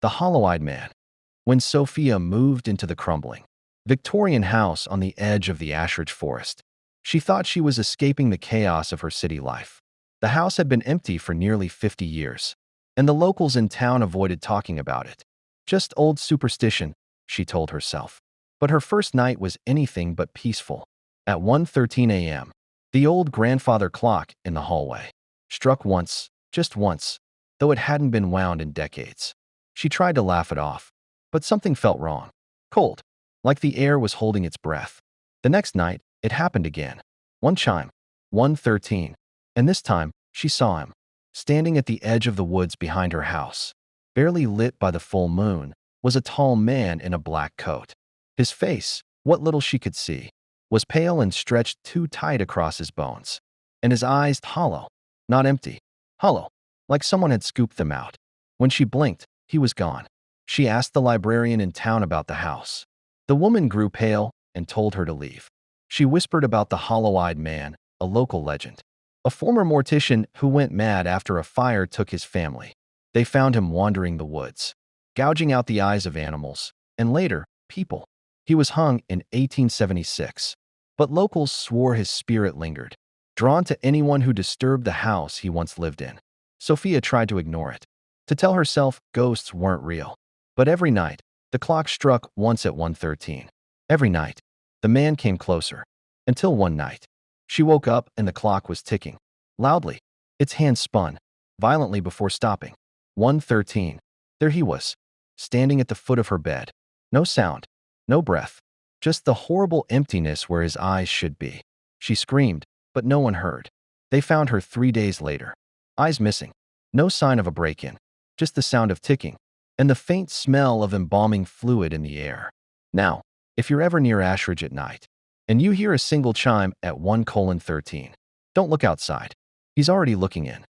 The Hollow-Eyed Man. When Sophia moved into the crumbling Victorian house on the edge of the Ashridge Forest, she thought she was escaping the chaos of her city life. The house had been empty for nearly 50 years, and the locals in town avoided talking about it. Just old superstition, she told herself. But her first night was anything but peaceful. At 1:13 a.m., the old grandfather clock in the hallway struck once, just once, though it hadn't been wound in decades. She tried to laugh it off, but something felt wrong. Cold, like the air was holding its breath. The next night, it happened again. One chime, 1:13, and this time she saw him, standing at the edge of the woods behind her house. Barely lit by the full moon was a tall man in a black coat. His face, what little she could see, was pale and stretched too tight across his bones, and his eyes hollow, not empty, hollow, like someone had scooped them out. When she blinked, he was gone. She asked the librarian in town about the house. The woman grew pale and told her to leave. She whispered about the hollow-eyed man, a local legend, a former mortician who went mad after a fire took his family. They found him wandering the woods, gouging out the eyes of animals, and later, people. He was hung in 1876, but locals swore his spirit lingered, drawn to anyone who disturbed the house he once lived in. Sophia tried to ignore it, to tell herself ghosts weren't real. But every night, the clock struck once at 1:13. Every night, the man came closer, until one night, she woke up and the clock was ticking. Loudly, its hands spun, violently before stopping. 1:13. There he was, standing at the foot of her bed. No sound, no breath, just the horrible emptiness where his eyes should be. She screamed, but no one heard. They found her 3 days later. Eyes missing. No sign of a break-in, just the sound of ticking, and the faint smell of embalming fluid in the air. Now, if you're ever near Ashridge at night, and you hear a single chime at 1:13, don't look outside. He's already looking in.